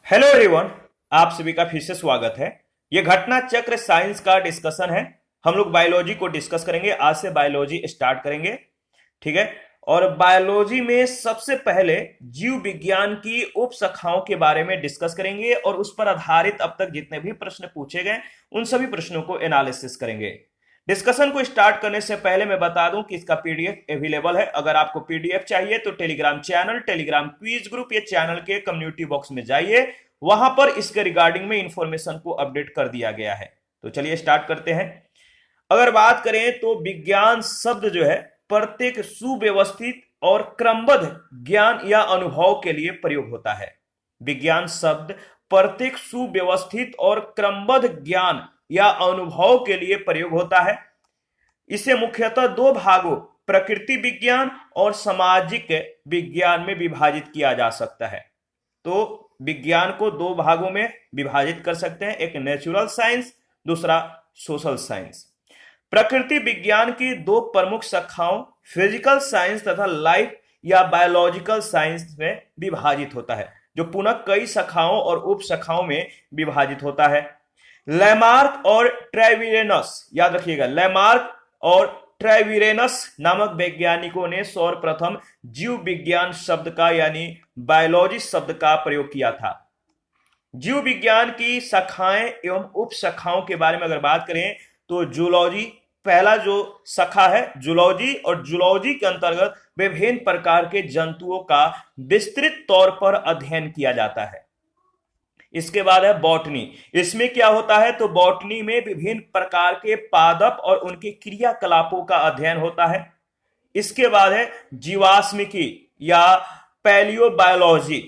Hello everyone. आप सभी का फिर से स्वागत है। यह घटना चक्र साइंस का डिस्कशन है। हम लोग बायोलॉजी को डिस्कस करेंगे। आज से बायोलॉजी स्टार्ट करेंगे, ठीक है। और बायोलॉजी में सबसे पहले जीव विज्ञान की उप शाखाओं के बारे में डिस्कस करेंगे और उस पर आधारित अब तक जितने भी प्रश्न पूछे गए उन सभी प्रश्नों को एनालिसिस करेंगे। डिस्कशन को स्टार्ट करने से पहले मैं बता दूं कि इसका पीडीएफ अवेलेबल है। अगर आपको पीडीएफ चाहिए तो Telegram channel, Telegram quiz group या चैनल के कम्युनिटी बॉक्स में जाइए, वहां पर इसके रिगार्डिंग में इंफॉर्मेशन को अपडेट कर दिया गया है। तो चलिए स्टार्ट करते हैं। अगर बात करें तो विज्ञान शब्द जो है प्रत्येक सुव्यवस्थित और क्रमबद्ध ज्ञान या अनुभव के लिए प्रयोग होता है। विज्ञान शब्द प्रत्येक सुव्यवस्थित और क्रमबद्ध ज्ञान या अनुभव के लिए प्रयोग होता है। इसे मुख्यतः दो भागों प्रकृति विज्ञान और सामाजिक विज्ञान में विभाजित किया जा सकता है। तो विज्ञान को दो भागों में विभाजित कर सकते हैं, एक नेचुरल साइंस, दूसरा सोशल साइंस। प्रकृति विज्ञान की दो प्रमुख शाखाओं फिजिकल साइंस तथा लाइफ या बायोलॉजिकल साइंस में विभाजित होता है, जो पुनः कई शाखाओं और उप शाखाओं में विभाजित होता है। लैमार्क और ट्रेविरेनस, याद रखिएगा, लैमार्क और ट्रेविरेनस नामक वैज्ञानिकों ने सर्वप्रथम जीव विज्ञान शब्द का यानी बायोलॉजी शब्द का प्रयोग किया था। जीव विज्ञान की शाखाएं एवं उप शाखाओं के बारे में अगर बात करें तो जूलॉजी पहला जो शाखा है जूलॉजी, और जूलॉजी के अंतर्गत विभिन्न प्रकार के जंतुओं का विस्तृत तौर पर अध्ययन किया जाता है। इसके बाद है बॉटनी। इसमें क्या होता है तो बॉटनी में विभिन्न प्रकार के पादप और उनके क्रियाकलापों का अध्ययन होता है। इसके बाद है जीवाश्मिकी या पैलियोबायोलॉजी।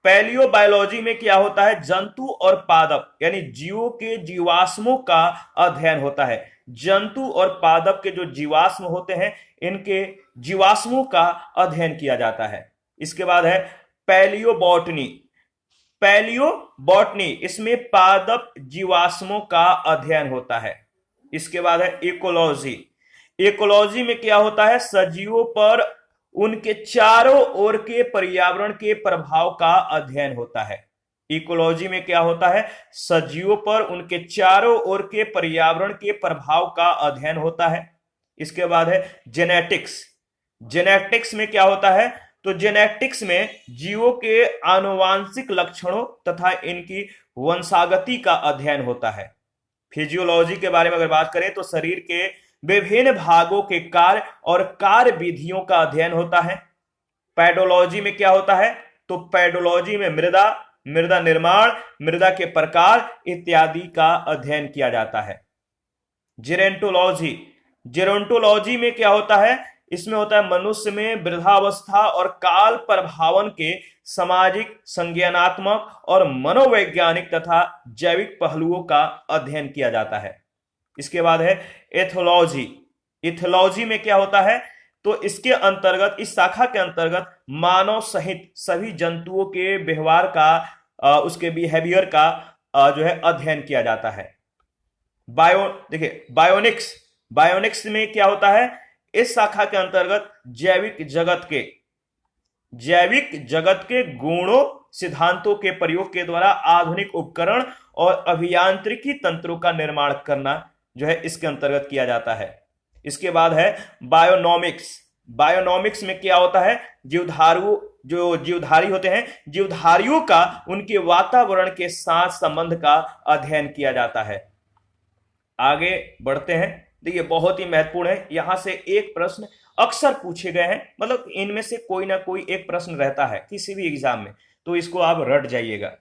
पैलियोबायोलॉजी में क्या होता है जंतु और पादप यानी जीवों के जीवाश्मों का अध्ययन होता है। जंतु और पादप के जो जीवाश्म होते हैं इनके जीवाश्मों का अध्ययन किया जाता है। इसके बाद है पैलियोबॉटनी। पैलियोबॉटनी इसमें पादप जीवाश्मों का अध्ययन होता है। इसके बाद है इकोलॉजी। इकोलॉजी में क्या होता है सजीवों पर उनके चारों ओर के पर्यावरण के प्रभाव का अध्ययन होता है। इकोलॉजी में क्या होता है सजीवों पर उनके चारों ओर के पर्यावरण के प्रभाव का अध्ययन होता है। इसके बाद है जेनेटिक्स। जेनेटिक्स में क्या होता है तो जेनेटिक्स में जीवों के आनुवांशिक लक्षणों तथा इनकी वंशागति का अध्ययन होता है। फिजियोलॉजी के बारे में अगर बात करें तो शरीर के विभिन्न भागों के कार्य और कार्य विधियों का अध्ययन होता है। पैडोलॉजी में क्या होता है तो पैडोलॉजी में मृदा, मृदा निर्माण, मृदा के प्रकार इत्यादि का अध्ययन किया जाता है। जेरोंटोलॉजी। जेरोंटोलॉजी में क्या होता है इसमें होता है मनुष्य में वृद्धावस्था और काल प्रभावन के सामाजिक, संज्ञानात्मक और मनोवैज्ञानिक तथा जैविक पहलुओं का अध्ययन किया जाता है। इसके बाद है एथोलॉजी। एथोलॉजी में क्या होता है तो इसके अंतर्गत, इस शाखा के अंतर्गत मानव सहित सभी जंतुओं के व्यवहार का, उसके बिहेवियर का जो है अध्ययन किया जाता है। देखिए बायोनिक्स। बायोनिक्स में क्या होता है इस शाखा के अंतर्गत जैविक जगत के गुणों, सिद्धांतों के प्रयोग के द्वारा आधुनिक उपकरण और अभियांत्रिकी तंत्रों का निर्माण करना जो है इसके अंतर्गत किया जाता है। इसके बाद है बायोनॉमिक्स। बायोनॉमिक्स में क्या होता है जीवधारू, जो जीवधारी होते हैं जीवधारियों का उनके वातावरण के साथ संबंध का अध्ययन किया जाता है। आगे बढ़ते हैं। देखिए बहुत ही महत्वपूर्ण है, यहां से एक प्रश्न अक्सर पूछे गए हैं, मतलब इनमें से कोई ना कोई एक प्रश्न रहता है किसी भी एग्जाम में, तो इसको आप रट जाइएगा।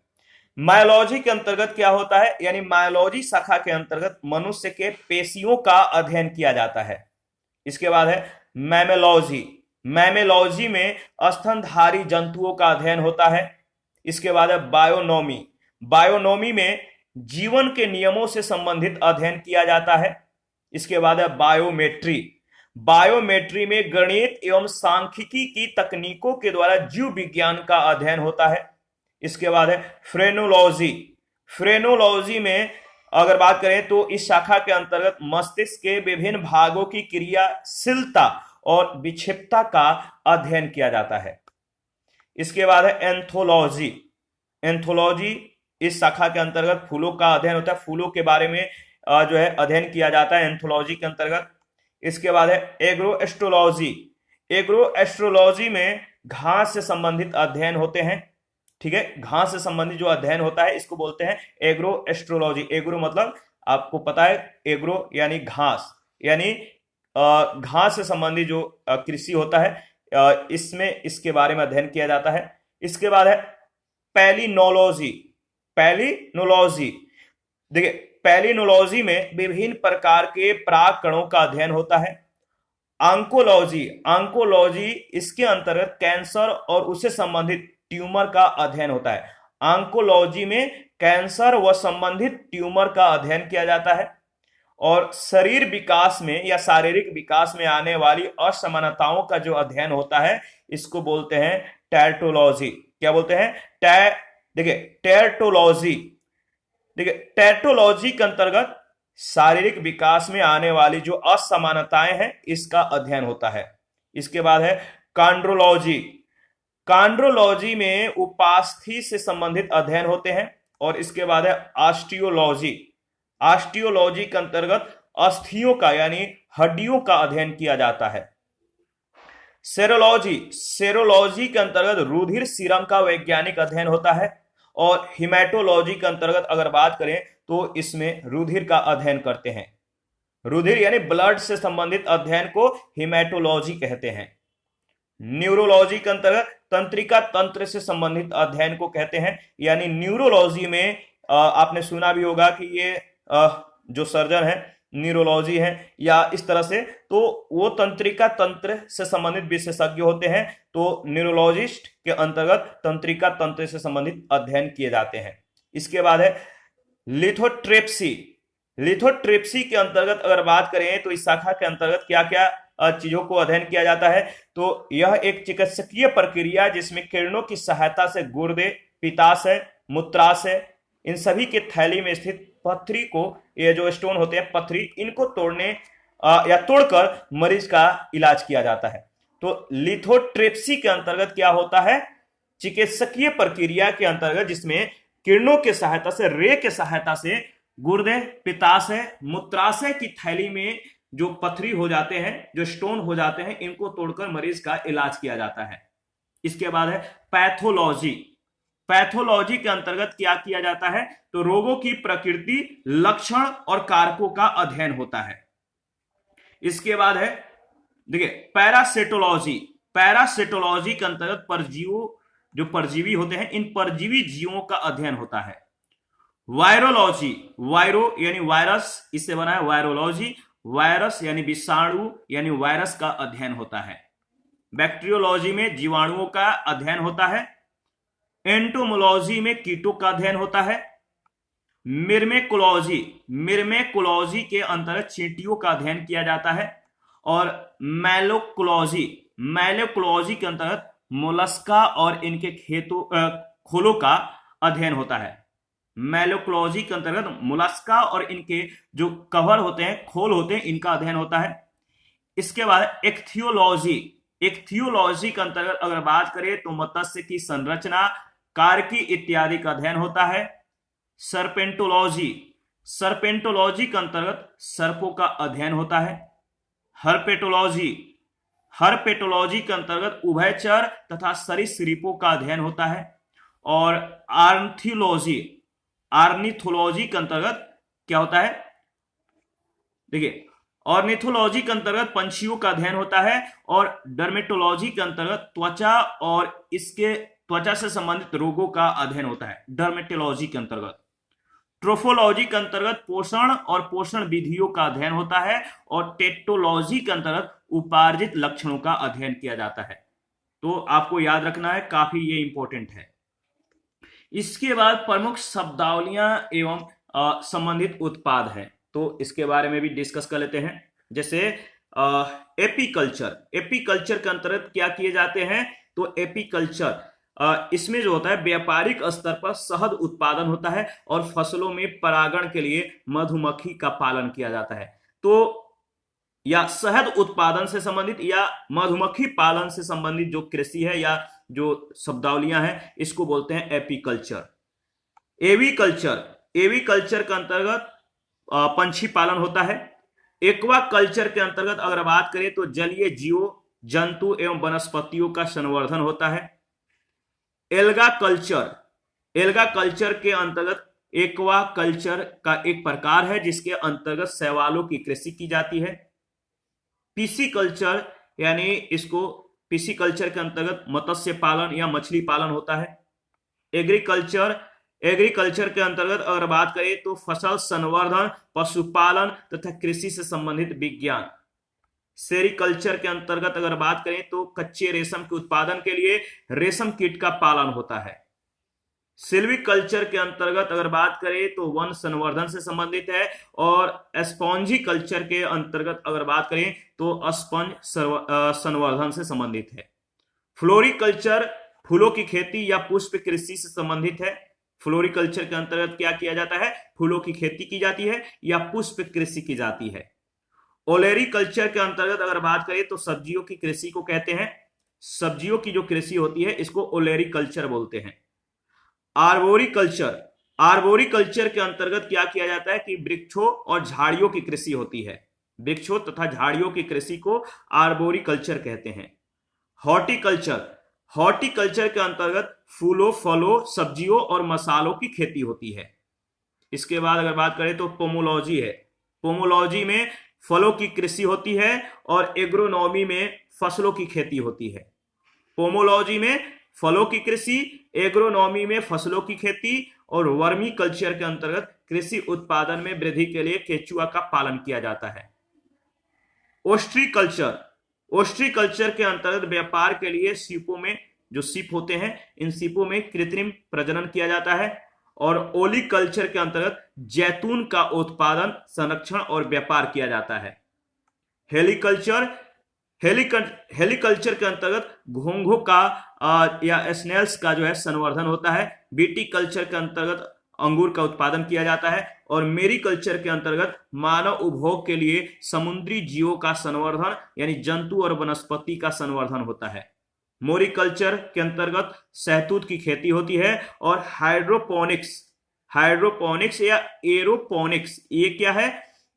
मायोलॉजी के अंतर्गत क्या होता है यानी मायोलॉजी शाखा के अंतर्गत मनुष्य के पेशियों का अध्ययन किया जाता है। इसके बाद है मैमेलॉजी। मैमेलॉजी में स्तनधारी जंतुओं का अध्ययन होता है। इसके बाद है बायोनॉमी। बायोनॉमी में जीवन के नियमों से संबंधित अध्ययन किया जाता है। इसके बाद है बायोमेट्री। बायोमेट्री में गणित एवं सांख्यिकी की तकनीकों के द्वारा जीव विज्ञान का अध्ययन होता है। इसके बाद है फ्रेनोलॉजी। फ्रेनोलॉजी में अगर बात करें तो इस शाखा के अंतर्गत मस्तिष्क के विभिन्न भागों की क्रियाशीलता और विक्षिप्तता का अध्ययन किया जाता है। इसके बाद है एंथोलॉजी। एंथोलॉजी इस शाखा के अंतर्गत फूलों का अध्ययन होता है, फूलों के बारे में जो है अध्ययन किया जाता है एंथोलॉजी के अंतर्गत। इसके बाद है एग्रो एस्ट्रोलॉजी। एग्रो एस्ट्रोलॉजी में घास से संबंधित अध्ययन होते हैं, ठीक है, घास से संबंधित जो अध्ययन होता है इसको बोलते हैं एग्रो एस्ट्रोलॉजी। एग्रो मतलब आपको पता है, एग्रो यानी घास, यानी घास से संबंधित जो कृषि होता है इसमें इसके बारे में अध्ययन किया जाता है। इसके बाद है पैलिनोलॉजी। पैलिनोलॉजी, देखिए पैलिनोलॉजी में विभिन्न प्रकार के पराग कणों का अध्ययन होता है। आंकोलॉजी, आंकोलॉजी इसके अंतर्गत कैंसर और उससे संबंधित ट्यूमर का अध्ययन होता है। आंकोलॉजी में कैंसर व संबंधित ट्यूमर का अध्ययन किया जाता है। और शरीर विकास में या शारीरिक विकास में आने वाली असमानताओं का जो अध्ययन होता है इसको बोलते हैं टैटोलॉजी। क्या बोलते हैं? देखिए टैटोलॉजी, देखिए टैटोलॉजी के अंतर्गत शारीरिक विकास में आने वाली जो असमानताएं हैं इसका अध्ययन होता है। इसके बाद है कांड्रोलॉजी। कांड्रोलॉजी में उपास्थि से संबंधित अध्ययन होते हैं। और इसके बाद है ऑस्टियोलॉजी। ऑस्टियोलॉजी के अंतर्गत अस्थियों का यानी हड्डियों का अध्ययन किया जाता है। सेरोलॉजी, सेरोलॉजी के अंतर्गत रुधिर सीरम का वैज्ञानिक अध्ययन होता है। और हिमेटोलॉजी के अंतर्गत अगर बात करें तो इसमें रुधिर का अध्ययन करते हैं। रुधिर यानी ब्लड से संबंधित अध्ययन को हिमेटोलॉजी कहते हैं। न्यूरोलॉजी के अंतर्गत तंत्रिका तंत्र से संबंधित अध्ययन को कहते हैं। यानी न्यूरोलॉजी में आपने सुना भी होगा कि ये जो सर्जन है न्यूरोलॉजी है या इस तरह से, तो वो तंत्रिका तंत्र से संबंधित विशेषज्ञ होते हैं। तो न्यूरोलॉजिस्ट के अंतर्गत तंत्रिका तंत्र से संबंधित अध्ययन किए जाते हैं। इसके बाद है लिथोट्रिप्सी। लिथोट्रिप्सी के अंतर्गत अगर बात करें तो इस शाखा के अंतर्गत क्या क्या चीजों को अध्ययन किया जाता है, तो यह एक चिकित्सकीय प्रक्रिया जिसमें किरणों की सहायता से गुर्दे, पित्ताशय, मूत्राशय, इन सभी के थैली में स्थित पथरी को, ये जो स्टोन होते हैं पथरी, इनको तोड़ने या तोड़कर मरीज का इलाज किया जाता है। तो लिथोट्रिप्सी के अंतर्गत क्या होता है? चिकित्सकीय प्रक्रिया के अंतर्गत जिसमें किरणों के सहायता से, रे के सहायता से गुर्दे, पित्ताशय, मूत्राशय की थैली में जो पथरी हो जाते हैं, जो स्टोन हो जाते हैं, इनको तोड़कर मरीज का इलाज किया जाता है। इसके बाद है पैथोलॉजी। पैथोलॉजी के अंतर्गत क्या किया जाता है? तो रोगों की प्रकृति, लक्षण और कारकों का अध्ययन होता है। इसके बाद है देखिए पैरासिटोलॉजी। पैरासिटोलॉजी के अंतर्गत परजीवों, जो परजीवी होते हैं, इन परजीवी जीवों का अध्ययन होता है। वायरोलॉजी, वायरो यानी वायरस, इससे बना है वायरोलॉजी, वायरस यानी विषाणु यानी वायरस का अध्ययन होता है। बैक्टीरियोलॉजी में जीवाणुओं का अध्ययन होता है। एंटोमोलॉजी में कीटों का अध्ययन होता है। मिर्मेकोलॉजी, मिर्मेकोलॉजी के अंतर्गत चींटियों का अध्ययन किया जाता है। और मैलोकोलॉजी, मैलोकोलॉजी के अंतर्गत मोलस्का और इनके खोलों का अध्ययन होता है। मैलोकोलॉजी के अंतर्गत मोलस्का और इनके जो कवर होते हैं, खोल होते हैं, इनका अध्ययन होता है। इसके बाद इक्थियोलॉजी। इक्थियोलॉजी के अंतर्गत अगर बात करें तो मत्स्य की संरचना, कार्की इत्यादि का अध्ययन होता है। सर्पेंटोलॉजी, सर्पेंटोलॉजी के अंतर्गत सर्पों का अध्ययन होता है। हर्पेटोलॉजी, हर्पेटोलॉजी के अंतर्गत उभयचर तथा सरीसृपों का अध्ययन होता है। और आर्निथोलॉजी, आर्निथोलॉजी के अंतर्गत क्या होता है? देखिए ऑर्निथोलॉजी के अंतर्गत पंछियों का अध्ययन होता है। और डर्मेटोलॉजी के अंतर्गत त्वचा और इसके त्वचा से संबंधित रोगों का अध्ययन होता है डर्मेटोलॉजी के अंतर्गत। ट्रोफोलॉजी के अंतर्गत पोषण और पोषण विधियों का अध्ययन होता है। और टेटोलॉजी के अंतर्गत उपार्जित लक्षणों का अध्ययन किया जाता है। तो आपको याद रखना है, काफी ये इंपॉर्टेंट है। इसके बाद प्रमुख शब्दावलियां एवं संबंधित उत्पाद है, तो इसके बारे में भी डिस्कस कर लेते हैं। जैसे एपीकल्चर, एपीकल्चर के अंतर्गत क्या किए जाते हैं? तो एपीकल्चर इसमें जो होता है व्यापारिक स्तर पर शहद उत्पादन होता है और फसलों में परागण के लिए मधुमक्खी का पालन किया जाता है। तो या शहद उत्पादन से संबंधित या मधुमक्खी पालन से संबंधित जो कृषि है या जो शब्दावलियां हैं, इसको बोलते हैं एपीकल्चर। एवी कल्चर के अंतर्गत पंछी पालन होता है। एक्वा कल्चर के अंतर्गत अगर बात करें तो जलीय जीवों, जंतु एवं वनस्पतियों का संवर्धन होता है। एल्गा कल्चर के अंतर्गत एक्वा कल्चर का एक प्रकार है जिसके अंतर्गत शैवालों की कृषि की जाती है। पीसी कल्चर यानी इसको पीसी कल्चर के अंतर्गत मत्स्य पालन या मछली पालन होता है। एग्रीकल्चर के अंतर्गत अगर बात करें तो फसल संवर्धन, पशुपालन तथा कृषि से संबंधित विज्ञान। सेरीकल्चर के अंतर्गत अगर बात करें तो कच्चे रेशम के उत्पादन के लिए रेशम कीट का पालन होता है। सिल्वीकल्चर के अंतर्गत अगर बात करें तो वन संवर्धन से संबंधित है। और स्पॉन्जी कल्चर के अंतर्गत अगर बात करें तो स्पंज संवर्धन से संबंधित है। फ्लोरिकल्चर फूलों की खेती या पुष्प कृषि से संबंधित है। फ्लोरिकल्चर के अंतर्गत क्या किया जाता है? फूलों की खेती की जाती है या पुष्प कृषि की जाती है। ओलेरी कल्चर के अंतर्गत अगर बात करें तो सब्जियों की कृषि को कहते हैं। सब्जियों की जो कृषि होती है इसको ओलेरी कल्चर बोलते हैं। आर्बोरी कल्चर के अंतर्गत क्या किया जाता है कि वृक्षों और झाड़ियों की कृषि होती है। वृक्षों तथा झाड़ियों की कृषि को आर्बोरी कल्चर कहते हैं। हॉर्टिकल्चर के अंतर्गत फूलों, फलों, सब्जियों और मसालों की खेती होती है। इसके बाद अगर बात करें तो पोमोलॉजी है। पोमोलॉजी में फलों की कृषि होती है और एग्रोनॉमी में फसलों की खेती होती है। पोमोलॉजी में फलों की कृषि, एग्रोनॉमी में फसलों की खेती और वर्मी कल्चर के अंतर्गत कृषि उत्पादन में वृद्धि के लिए केचुआ का पालन किया जाता है। ओस्ट्रीकल्चर के अंतर्गत व्यापार के लिए सीपों में जो सीप होते हैं इन सीपों में कृत्रिम प्रजनन किया जाता है। और ओलीकल्चर के अंतर्गत जैतून का उत्पादन, संरक्षण और व्यापार किया जाता है। हेलीकल्चर के अंतर्गत घोंघों का या स्नेल्स का जो है संवर्धन होता है। बीटी कल्चर के अंतर्गत अंगूर का उत्पादन किया जाता है। और मेरीकल्चर के अंतर्गत मानव उपभोग के लिए समुद्री जीवों का संवर्धन यानी जंतु और वनस्पति का संवर्धन होता है। मोरिकल्चर के अंतर्गत शहतूत की खेती होती है। और हाइड्रोपोनिक्स या एरोपोनिक्स, ये क्या है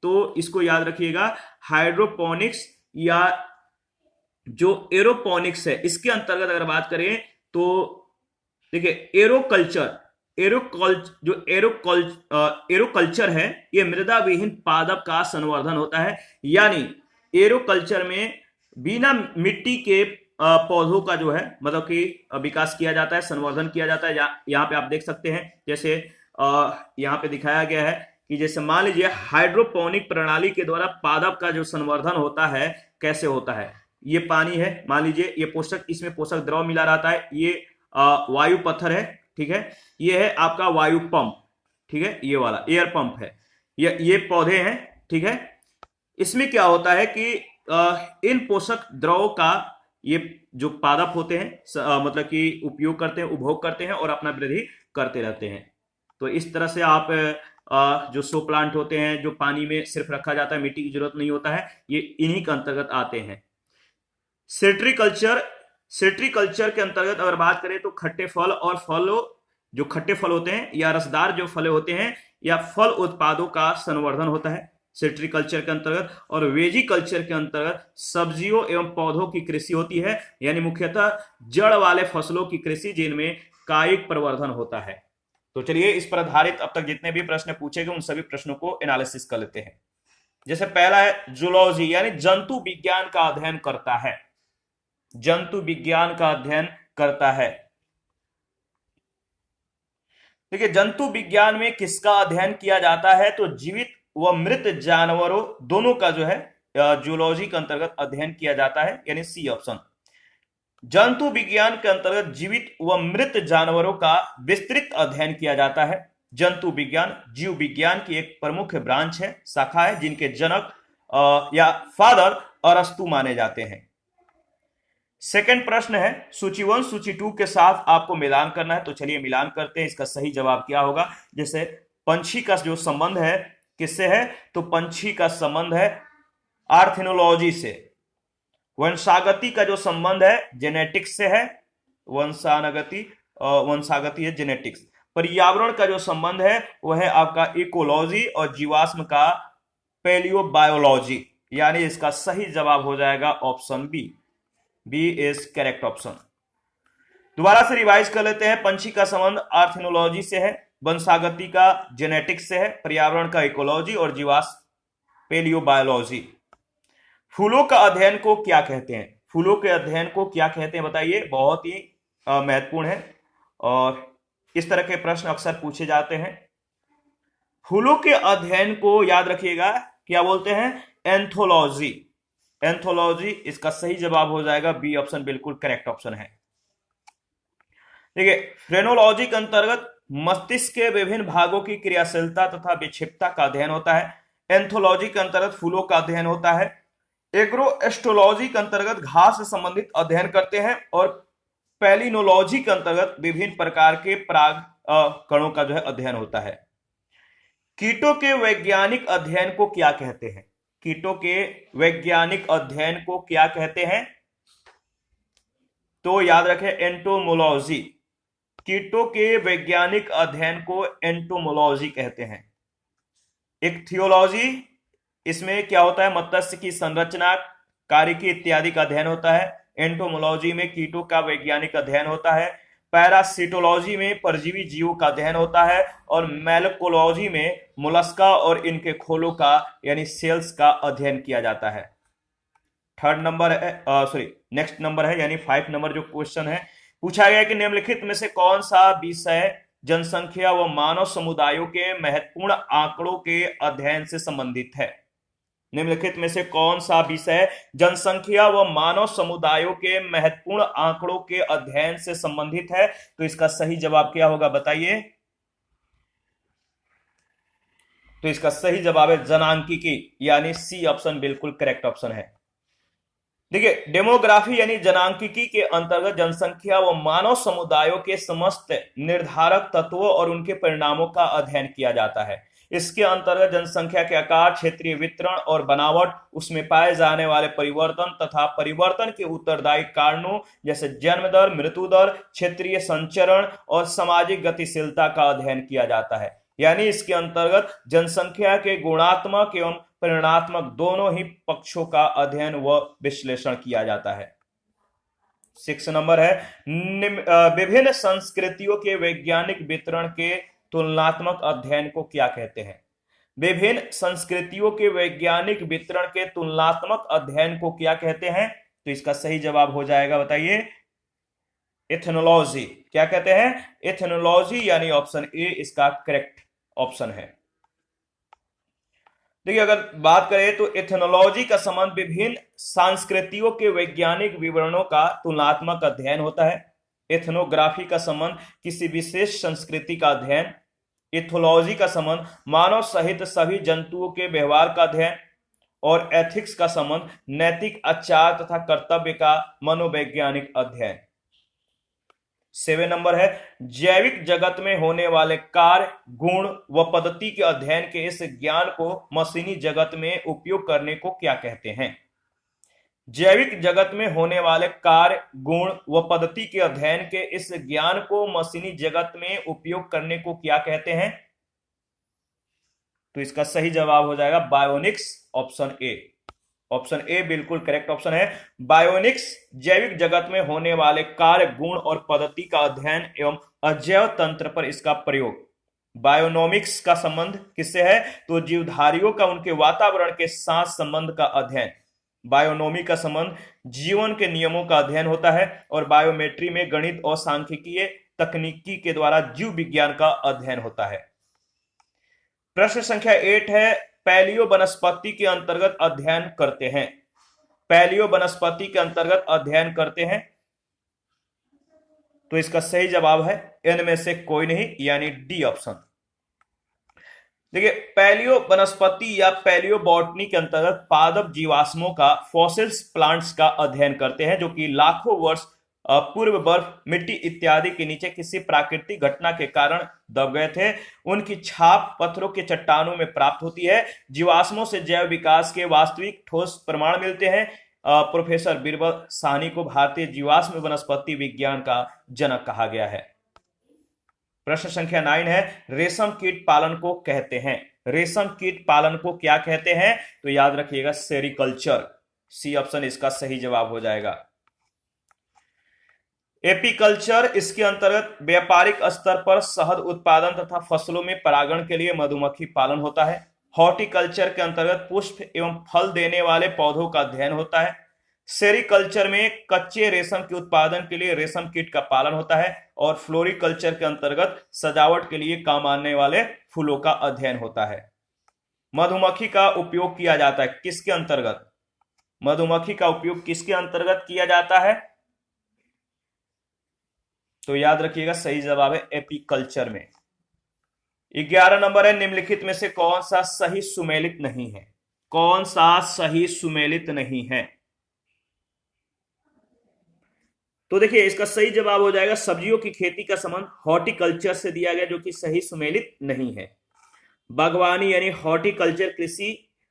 तो इसको याद रखिएगा। हाइड्रोपोनिक्स या जो एरोपोनिक्स है इसके अंतर्गत अगर बात करें तो देखिए एरोकल्चर है ये मृदा विहीन पादप का संवर्धन होता है। यानी एरोकल्चर में बिना मिट्टी के पौधों का जो है मतलब कि विकास किया जाता है, संवर्धन किया जाता है। यहाँ पे आप देख सकते हैं जैसे यहाँ पे दिखाया गया है कि जैसे मान लीजिए हाइड्रोपोनिक प्रणाली के द्वारा पादप का जो संवर्धन होता है कैसे होता है। ये पानी है, मान लीजिए ये पोषक, इसमें पोषक द्रव मिला रहता है। ये वायु पत्थर है, ठीक है। ये है आपका वायु पंप, ठीक है, ये वाला एयर पंप है। ये पौधे हैं, ठीक है। इसमें क्या होता है कि इन पोषक द्रवों का ये जो पादप होते हैं मतलब कि उपयोग करते हैं, उपभोग करते हैं और अपना वृद्धि करते रहते हैं। तो इस तरह से आप जो शो प्लांट होते हैं जो पानी में सिर्फ रखा जाता है, मिट्टी की जरूरत नहीं होता है, ये इन्हीं के अंतर्गत आते हैं। सिट्रीकल्चर के अंतर्गत अगर बात करें तो खट्टे फल और फलों, जो खट्टे फल होते हैं या रसदार जो फल होते हैं या फल उत्पादों का संवर्धन होता है सिट्रीकल्चर के अंतर्गत। और वेजिकल्चर के अंतर्गत सब्जियों एवं पौधों की कृषि होती है, यानी मुख्यतः जड़ वाले फसलों की कृषि जिनमें कायिक प्रवर्धन होता है। तो चलिए इस पर आधारित अब तक जितने भी प्रश्न पूछे गए उन सभी प्रश्नों को एनालिसिस कर लेते हैं। जैसे पहला है जूलॉजी, यानी जंतु विज्ञान का अध्ययन करता है। जंतु विज्ञान का अध्ययन करता है। देखिए जंतु विज्ञान में किसका अध्ययन किया जाता है तो जीवित व मृत जानवरों दोनों का जो है जूलॉजी के अंतर्गत अध्ययन किया जाता है, यानी सी ऑप्शन। जंतु विज्ञान के अंतर्गत जीवित व मृत जानवरों का विस्तृत अध्ययन किया जाता है। जंतु विज्ञान जीव विज्ञान की एक प्रमुख ब्रांच है, शाखा है, जिनके जनक या फादर अरस्तु माने जाते हैं। सेकंड प्रश्न है सूची 1 सूची 2 के साथ आपको मिलान करना है। तो चलिए मिलान करते हैं। इसका सही जवाब क्या होगा। जैसे पंछी का जो संबंध है किससे है तो पंछी का संबंध है आर्थिनोलॉजी से। वंशागति का जो संबंध है जेनेटिक्स से है। वंशागति है जेनेटिक्स। पर्यावरण का जो संबंध है वो है आपका इकोलॉजी, और जीवाश्म का पैलियोबायोलॉजी। यानी इसका सही जवाब हो जाएगा option B. B is correct option. दोबारा से रिवाइज कर लेते हैं। पंछी का संबंध आर्थिनोलॉजी से है, वंशागति का जेनेटिक्स से है, पर्यावरण का इकोलॉजी, और जीवाश्म पैलियोबायोलॉजी। फूलों का अध्ययन को क्या कहते हैं? फूलों के अध्ययन को क्या कहते हैं बताइए, बहुत ही महत्वपूर्ण है और इस तरह के प्रश्न अक्सर पूछे जाते हैं। फूलों के अध्ययन को याद रखिएगा, क्या बोलते हैं? एंथोलॉजी। एंथोलॉजी इसका सही जवाब हो जाएगा बी ऑप्शन, बिल्कुल करेक्ट ऑप्शन है। देखिए, फ्रेनोलॉजी के अंतर्गत मस्तिष्क के विभिन्न भागों की क्रियाशीलता तथा विक्षिप्तता का अध्ययन होता है। एंथोलॉजी के अंतर्गत फूलों का अध्ययन होता है। एग्रोएस्ट्रोलॉजी के अंतर्गत घास से संबंधित अध्ययन करते हैं, और पैलिनोलॉजी के अंतर्गत विभिन्न प्रकार के पराग कणों का जो है अध्ययन होता है। कीटों के वैज्ञानिक अध्ययन को क्या कहते हैं? कीटों के वैज्ञानिक अध्ययन को क्या कहते हैं? तो याद रखें, एंटोमोलॉजी। कीटों के वैज्ञानिक अध्ययन को एंटोमोलॉजी कहते हैं। इक्थियोलॉजी, इसमें क्या होता है? मत्स्य की संरचना, कार्यकी इत्यादि का अध्ययन होता है। एंटोमोलॉजी में कीटों का वैज्ञानिक अध्ययन होता है। पैरासिटोलॉजी में परजीवी जीवों का अध्ययन होता है, और मैलकोलॉजी में मोलस्का और इनके खोलों का यानी सेल्स का अध्ययन किया जाता है। थर्ड नंबर है, नेक्स्ट नंबर है यानी 5 नंबर जो क्वेश्चन है, पूछा गया कि निम्नलिखित में से कौन सा विषय जनसंख्या व मानव समुदायों के महत्वपूर्ण आंकड़ों के अध्ययन से संबंधित है? निम्नलिखित में से कौन सा विषय जनसंख्या व मानव समुदायों के महत्वपूर्ण आंकड़ों के अध्ययन से संबंधित है? तो इसका सही जवाब क्या होगा बताइए? तो इसका सही जवाब है जनांकिकी, यानी सी ऑप्शन बिल्कुल करेक्ट ऑप्शन है। देखिए, डेमोग्राफी यानी जनांकिकी के अंतर्गत जनसंख्या व मानव समुदायों के समस्त निर्धारक तत्वों और उनके परिणामों का अध्ययन किया जाता है। इसके अंतर्गत जनसंख्या के आकार, क्षेत्रीय वितरण और बनावट, उसमें पाए जाने वाले परिवर्तन तथा परिवर्तन के उत्तरदायी कारणों जैसे जन्म दर, मृत्यु दर, क्षेत्रीय संचरण और सामाजिक गतिशीलता का अध्ययन किया जाता है। यानी इसके अंतर्गत जनसंख्या के गुणात्मक एवं परिमाणात्मक दोनों ही पक्षों का अध्ययन व विश्लेषण किया जाता है। 6 नंबर है, विभिन्न संस्कृतियों के वैज्ञानिक वितरण के तुलनात्मक अध्ययन को क्या कहते हैं? विभिन्न संस्कृतियों के वैज्ञानिक वितरण के तुलनात्मक अध्ययन को क्या कहते हैं? तो इसका सही जवाब हो जाएगा बताइए, एथनोलॉजी। क्या कहते हैं? एथनोलॉजी, यानी ऑप्शन ए इसका करेक्ट ऑप्शन है। देखिए, अगर बात करें तो एथनोलॉजी का संबंध विभिन्न संस्कृतियों के वैज्ञानिक विवरणों का तुलनात्मक अध्ययन होता है। एथनोग्राफी का संबंध किसी विशेष संस्कृति का अध्ययन। एथोलॉजी का संबंध मानव सहित सभी जंतुओं के व्यवहार का अध्ययन, और एथिक्स का संबंध नैतिक आचार तथा कर्तव्य का मनोवैज्ञानिक अध्ययन। 7 नंबर है, जैविक जगत में होने वाले कार्य, गुण व पद्धति के अध्ययन के इस ज्ञान को मशीनी जगत में उपयोग करने को क्या कहते हैं? जैविक जगत में होने वाले कार्य, गुण व पद्धति के अध्ययन के इस ज्ञान को मशीनी जगत में उपयोग करने को क्या कहते हैं? तो इसका सही जवाब हो जाएगा bionics, option A. Option A बिल्कुल करेक्ट ऑप्शन है। बायोनिक्स जैविक जगत में होने वाले कार्य, गुण और पद्धति का अध्ययन एवं अजैव तंत्र पर इसका प्रयोग। बायोनोमिक्स का संबंध किससे है? तो जीवधारियों का उनके वातावरण के साथ संबंध का अध्ययन। बायोनोमी का संबंध जीवन के नियमों का अध्ययन होता है, और बायोमेट्री में गणित और सांख्यिकीय तकनीकी के द्वारा जीव विज्ञान का अध्ययन होता है। प्रश्न संख्या 8 है, पैलियो वनस्पति के अंतर्गत अध्ययन करते हैं। पैलियो वनस्पति के अंतर्गत अध्ययन करते हैं, तो इसका सही जवाब है इनमें से कोई नहीं, यानी डी ऑप्शन। देखिए, पैलियो वनस्पति या पैलियो बॉटनी के अंतर्गत पादप जीवाश्मों का, फॉसिल्स प्लांट्स का अध्ययन करते हैं, जो कि लाखों वर्ष पूर्व बर्फ, मिट्टी इत्यादि के नीचे किसी प्राकृतिक घटना के कारण दब गए थे। उनकी छाप पत्थरों के चट्टानों में प्राप्त होती है। जीवाश्मों से जैव विकास के वास्तविक ठोस प्रमाण मिलते हैं। प्रोफेसर बीरबल साहनी को भारतीय जीवाश्म वनस्पति विज्ञान का जनक कहा गया है। प्रश्न संख्या 9 है, रेशम कीट पालन को कहते हैं, रेशम कीट पालन को क्या कहते हैं? तो याद रखिएगा सेरीकल्चर, सी ऑप्शन इसका सही जवाब हो जाएगा। एपीकल्चर, इसके अंतर्गत व्यापारिक स्तर पर शहद उत्पादन तथा फसलों में परागण के लिए मधुमक्खी पालन होता है। हॉर्टिकल्चर के अंतर्गत पुष्प एवं फल देने वाले पौधों का अध्ययन होता है। सेरीकल्चर में कच्चे रेशम के उत्पादन के लिए रेशम कीट का पालन होता है। और फ्लोरिकल्चर के अंतर्गत सजावट के लिए काम आने वाले फूलों का अध्ययन होता है। मधुमक्खी का उपयोग किया जाता है किसके अंतर्गत? मधुमक्खी का उपयोग किसके अंतर्गत किया जाता है? तो याद रखिएगा सही जवाब है एपीकल्चर में। 11 नंबर है, निम्नलिखित में से कौन सा सही सुमेलित नहीं है? कौन सा सही सुमेलित नहीं है? तो देखिए इसका सही जवाब हो जाएगा सब्जियों की खेती का संबंध हॉर्टिकल्चर से दिया गया, जो कि सही सुमेलित नहीं है। बागवानी यानी हॉर्टिकल्चर कृषि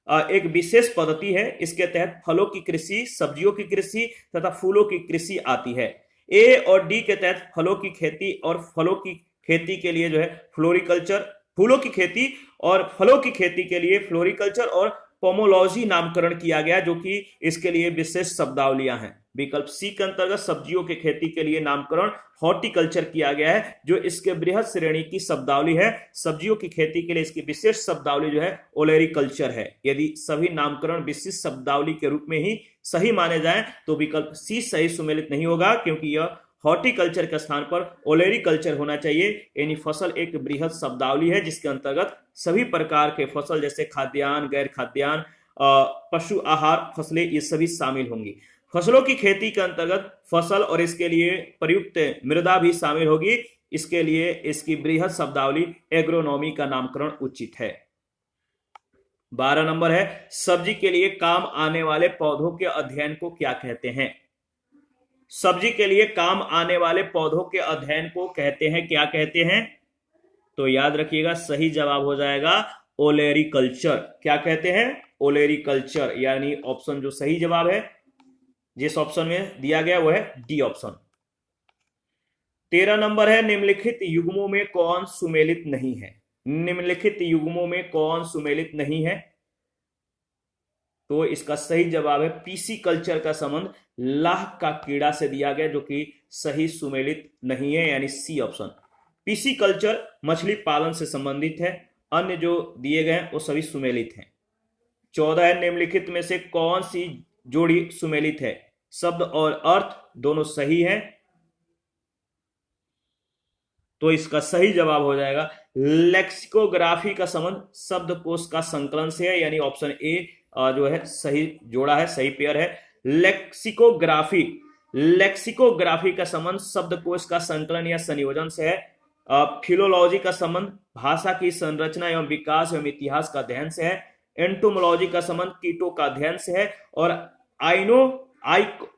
एक विशेष पद्धति है। इसके तहत फलों की कृषि, सब्जियों की कृषि तथा फूलों की कृषि आती है। ए और डी के तहत फलों की खेती और फलों की खेती के लिए जो है फ्लोरिकल्चर, फूलों की खेती और फलों की खेती के लिए फ्लोरिकल्चर और पोमोलॉजी नामकरण किया गया, जो कि इसके लिए विशेष शब्दावलियां हैं। विकल्प सी के अंतर्गत सब्जियों के खेती के लिए नामकरण हॉर्टिकल्चर किया गया है, जो इसके बृहद श्रेणी की शब्दावली है। सब्जियों की खेती के लिए इसकी विशेष शब्दावली जो है ओलेरिकल्चर है। यदि सभी नामकरण विशिष्ट शब्दावली के रूप में ही सही माने जाएं तो विकल्प सी सही सुमेलित नहीं होगा, क्योंकि यह हॉर्टिकल्चर के स्थान पर ओलेरिकल्चर होना चाहिए। यानी फसल एक बृहद शब्दावली है जिसके अंतर्गत सभी प्रकार के फसल जैसे खाद्यान्न, गैर खाद्यान्न, पशु आहार फसलें, ये सभी शामिल होंगी। फसलों की खेती के अंतर्गत फसल और इसके लिए प्रयुक्त मृदा भी शामिल होगी। इसके लिए इसकी बृहद शब्दावली एग्रोनॉमी का नामकरण उचित है। 12 नंबर है, सब्जी के लिए काम आने वाले पौधों के अध्ययन को क्या कहते हैं? सब्जी के लिए काम आने वाले पौधों के अध्ययन को कहते हैं, क्या कहते हैं? तो याद रखिएगा सही जवाब हो जाएगा ओलेरिकल्चर। क्या कहते हैं? ओलेरिकल्चर। यानी ऑप्शन जो सही जवाब है जिस ऑप्शन में दिया गया वो है डी ऑप्शन। 13 नंबर है, निम्नलिखित युग्मों में कौन सुमेलित नहीं है? निम्नलिखित युग्मों में कौन सुमेलित नहीं है? तो इसका सही जवाब है पीसी कल्चर का संबंध लाह का कीड़ा से दिया गया, जो कि सही सुमेलित नहीं है, यानी सी ऑप्शन। पीसी कल्चर मछली पालन से संबंधित है, अन्य जो दिए गए हैं वो सभी सुमेलित हैं। 14 है, निम्नलिखित में से कौन सी जोड़ी सुमेलित है? शब्द और अर्थ दोनों सही हैं, तो इसका सही जवाब हो जाएगा लेक्सिकोग्राफी का संबंध शब्दकोश का संकलन से है, यानी ऑप्शन ए जो है सही जोड़ा है, सही पेयर है। लेक्सिकोग्राफी, लेक्सिकोग्राफी का संबंध शब्दकोश का संकलन या संयोजन से है। फिलोलॉजी का संबंध भाषा की संरचना एवं विकास एवं इतिहास का अध्ययन से है। एंटोमोलॉजी का संबंध कीटों का अध्ययन से है। और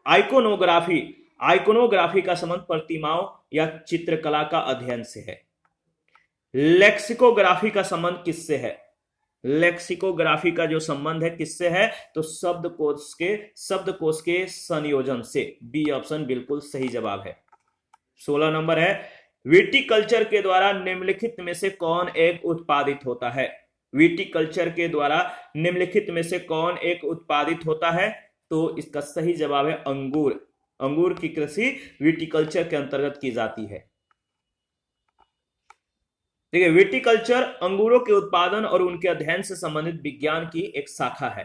आइकोनोग्राफी, आइकोनोग्राफी का संबंध प्रतिमाओं या चित्रकला का अध्ययन से है। लेक्सिकोग्राफी का संबंध किससे है? लेक्सिकोग्राफी का जो संबंध है किससे है? तो शब्दकोश के संयोजन से। बी ऑप्शन बिल्कुल सही जवाब है। 16 नंबर है, विटीकल्चर के द्वारा निम्नलिखित में से कौन एक उत्पादित होता है? विटीकल्चर के द्वारा निम्नलिखित में से कौन एक उत्पादित होता है? तो इसका सही जवाब है अंगूर। अंगूर की कृषि विटीकल्चर के अंतर्गत की जाती है। देखिए, विटीकल्चर अंगूरों के उत्पादन और उनके अध्ययन से संबंधित विज्ञान की एक शाखा है।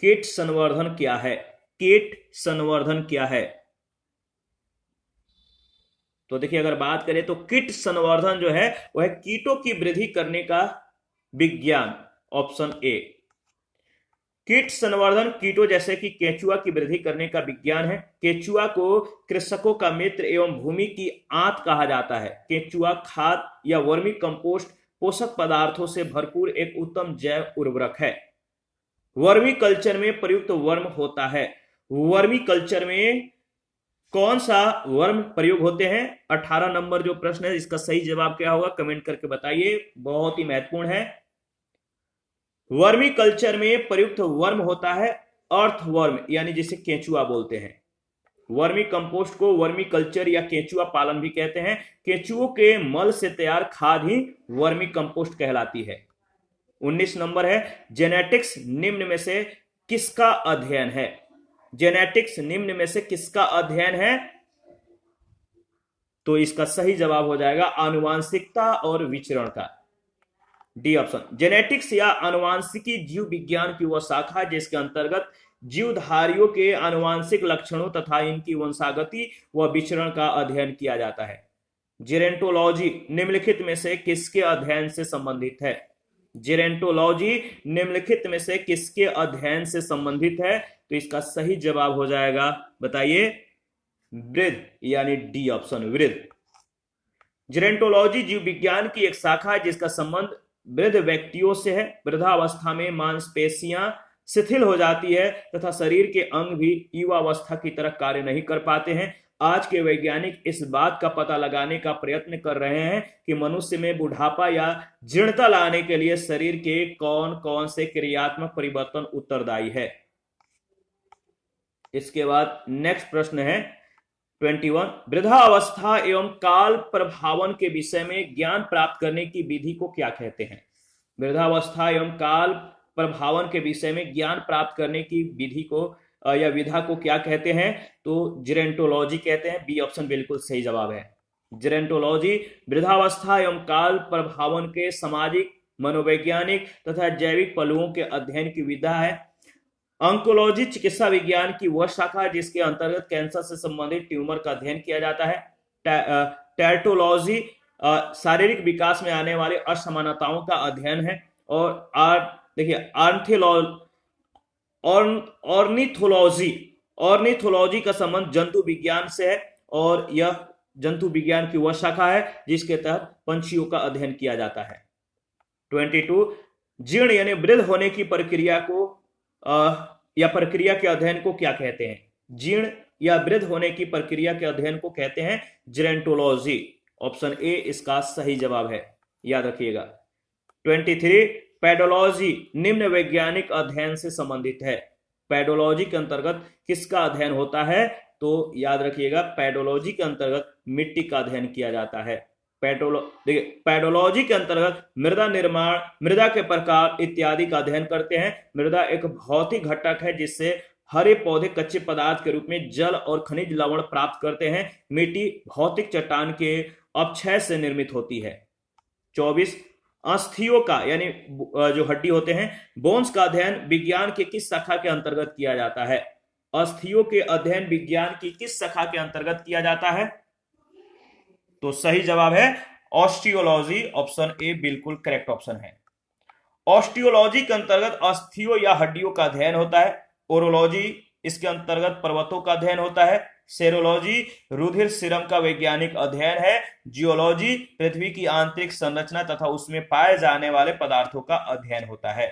कीट संवर्धन क्या है? कीट संवर्धन क्या है? तो देखिए, अगर बात करें तो कीट संवर्धन जो है वह कीटों की वृद्धि करने का विज्ञान, ऑप्शन ए। कीट संवर्धन कीटों जैसे कि केंचुआ की वृद्धि करने का विज्ञान है। केंचुआ को कृषकों का मित्र एवं भूमि की आंत कहा जाता है। केंचुआ खाद या वर्मी कंपोस्ट पोषक पदार्थों से भरपूर एक उत्तम जैव उर्वरक है। वर्मी कल्चर में प्रयुक्त वर्म होता है। वर्मी कल्चर में कौन सा वर्म प्रयोग होते हैं? 18 नंबर जो प्रश्न है इसका सही जवाब क्या होगा कमेंट करके बताइए, बहुत ही महत्वपूर्ण है। वर्मी कल्चर में प्रयुक्त वर्म होता है अर्थवर्म, यानी जिसे केंचुआ बोलते हैं। वर्मी कंपोस्ट को वर्मी कल्चर या केंचुआ पालन भी कहते हैं। केंचुओं के मल से तैयार खाद ही वर्मी कंपोस्ट कहलाती है। 19 नंबर है, जेनेटिक्स निम्न में से किसका अध्ययन है? जेनेटिक्स निम्न में से किसका अध्ययन है? तो इसका सही जवाब हो जाएगा आनुवांशिकता और विचरण का, डी ऑप्शन। जेनेटिक्स या आनुवांशिकी जीव विज्ञान की वह शाखा जिसके अंतर्गत जीवधारियों के आनुवांशिक लक्षणों तथा इनकी वंशागति व विचरण का अध्ययन किया जाता है। जेरेंटोलॉजी निम्नलिखित में से किसके अध्ययन से संबंधित है? जेरेंटोलॉजी निम्नलिखित में से किसके अध्ययन से संबंधित है? तो इसका सही जवाब हो जाएगा, बताइए, वृद्ध, यानी डी ऑप्शन, वृद्ध। जेरेंटोलॉजी जीव विज्ञान की एक शाखा है जिसका संबंध वृद्ध व्यक्तियों से है। वृद्धावस्था में मांसपेशियां शिथिल हो जाती है तथा शरीर के अंग भी युवावस्था की तरह कार्य नहीं कर पाते हैं। आज के वैज्ञानिक इस बात का पता लगाने का प्रयत्न कर रहे हैं कि मनुष्य में बुढ़ापा या जीर्णता लाने के लिए शरीर के कौन कौन से क्रियात्मक परिवर्तन उत्तरदायी है। इसके बाद नेक्स्ट प्रश्न है 21, वृद्धावस्था एवं काल प्रभावन के विषय में ज्ञान प्राप्त करने की विधि को क्या कहते हैं? वृद्धावस्था एवं काल प्रभावन के विषय में ज्ञान प्राप्त करने की विधि को या विधा को क्या कहते हैं? तो जेरेंटोलॉजी कहते हैं, बी ऑप्शन बिल्कुल सही जवाब है। जेरेंटोलॉजी वृद्धावस्था एवं काल प्रभावन के सामाजिक, मनोवैज्ञानिक तथा जैविक पहलुओं के अध्ययन की विधा है। ऑन्कोलॉजी चिकित्सा विज्ञान की वह शाखा है जिसके अंतर्गत कैंसर से संबंधित ट्यूमर का अध्ययन किया जाता है। टैटोलॉजी शारीरिक विकास में आने वाले असमानताओं का अध्ययन है। और देखिए ऑर्निथोलॉजी का संबंध जंतु विज्ञान से है और यह जंतु विज्ञान की वह शाखा है जिसके तहत पंछियों का अध्ययन किया जाता है। 22, जीर्ण यानी वृद्ध होने की प्रक्रिया को या प्रक्रिया के अध्ययन को क्या कहते हैं? जीर्ण या वृद्ध होने की प्रक्रिया के अध्ययन को कहते हैं जेरेंटोलॉजी। ऑप्शन ए इसका सही जवाब है, याद रखिएगा। 23, पेडोलॉजी निम्न वैज्ञानिक अध्ययन से संबंधित है। पेडोलॉजी के अंतर्गत किसका अध्ययन होता है? तो याद रखिएगा, पेडोलॉजी के अंतर्गत मिट्टी का अध्ययन किया जाता है। देखिए, पेडोलॉजी के अंतर्गत मृदा निर्माण, मृदा के प्रकार इत्यादि का अध्ययन करते हैं। मृदा एक भौतिक घटक है जिससे हरे पौधे कच्चे पदार्थ के रूप में जल और खनिज लवण प्राप्त करते हैं। मिट्टी भौतिक चट्टान के अपक्षय से निर्मित होती है। 24, अस्थियों का यानी जो हड्डी होते हैं, बोन्स का अध्ययन विज्ञान के किस शाखा के अंतर्गत किया जाता है? अस्थियों के अध्ययन विज्ञान की किस शाखा के अंतर्गत किया जाता है? तो सही जवाब है ऑस्टियोलॉजी। ऑप्शन ए बिल्कुल करेक्ट ऑप्शन है। ऑस्टियोलॉजी के अंतर्गत अस्थियों या हड्डियों का अध्ययन होता है। ओरोलॉजी इसके अंतर्गत पर्वतों का अध्ययन होता है। सेरोलॉजी रुधिर सीरम का वैज्ञानिक अध्ययन है। जियोलॉजी पृथ्वी की आंतरिक संरचना तथा उसमें पाए जाने वाले पदार्थों का अध्ययन होता है।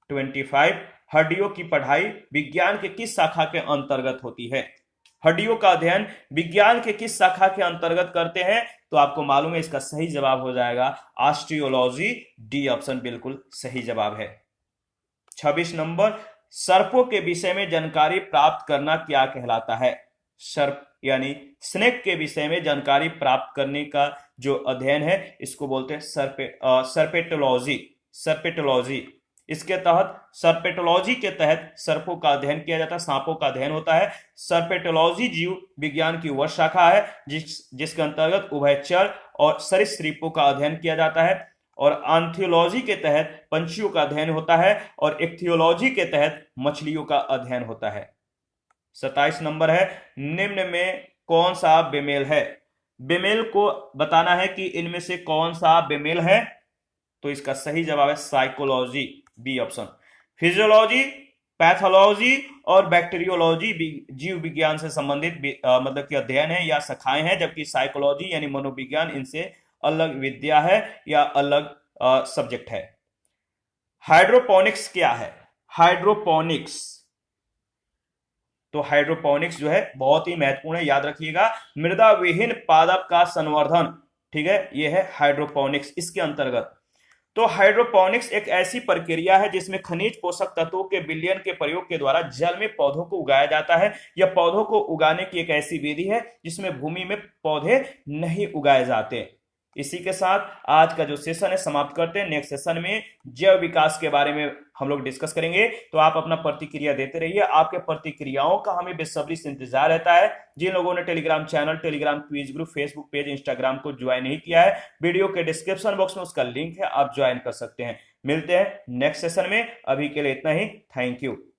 25, हड्डियों की पढ़ाई विज्ञान के किस शाखा के अंतर्गत होती है? हड्डियों का अध्ययन विज्ञान के किस शाखा के अंतर्गत करते हैं? तो आपको मालूम है, इसका सही जवाब हो जाएगा ऑस्टियोलॉजी, डी ऑप्शन बिल्कुल सही जवाब है। 26 नंबर, सर्पों के विषय में जानकारी प्राप्त करना क्या कहलाता है? सर्प यानी स्नेक के विषय में जानकारी प्राप्त करने का जो अध्ययन है इसको बोलते हैं सर्पेटोलॉजी। सर्पेटोलॉजी इसके तहत सर्पेटोलॉजी के तहत सर्पों का अध्ययन किया जाता है, सांपों का अध्ययन होता है। सर्पेटोलॉजी जीव विज्ञान की वह शाखा है जिसके अंतर्गत उभयचर और सरीसृपों का अध्ययन किया जाता है। और आंथियोलॉजी के तहत पंछियों का अध्ययन होता है और इक्थियोलॉजी के तहत मछलियों का अध्ययन होता है। 27 नंबर है, निम्न में कौन सा बेमेल है? बेमेल को बताना है कि इनमें से कौन सा बेमेल है। तो इसका सही जवाब है psychology, B option. Physiology, pathology और बैक्टीरियोलॉजी जीव विज्ञान से संबंधित मतलब कि अध्ययन है या शाखाएं हैं, जबकि साइकोलॉजी यानी मनोविज्ञान इनसे अलग विद्या है या अलग सब्जेक्ट है। हाइड्रोपोनिक्स क्या है? हाइड्रोपोनिक्स, तो हाइड्रोपोनिक्स जो है बहुत ही महत्वपूर्ण है, याद रखिएगा। मृदा विहीन पादप का संवर्धन, ठीक है, यह है हाइड्रोपोनिक्स। इसके अंतर्गत तो हाइड्रोपोनिक्स एक ऐसी प्रक्रिया है जिसमें खनिज पोषक तत्वों के विलयन के प्रयोग के द्वारा जल में पौधों को उगाया जाता है। यह पौधों को उगाने की एक ऐसी विधि है जिसमें भूमि में पौधे नहीं उगाए जाते। इसी के साथ आज का जो सेशन है समाप्त करते हैं। नेक्स्ट सेशन में जैव विकास के बारे में हम लोग डिस्कस करेंगे। तो आप अपना प्रतिक्रिया देते रहिए, आपके प्रतिक्रियाओं का हमें बेसब्री से इंतजार रहता है। जिन लोगों ने Telegram channel, Telegram quiz group, Facebook page, Instagram को ज्वाइन नहीं किया है, वीडियो के डिस्क्रिप्शन बॉक्स में उसका लिंक है, आप ज्वाइन कर सकते हैं। मिलते हैं नेक्स्ट सेशन में, अभी के लिए इतना ही। Thank you.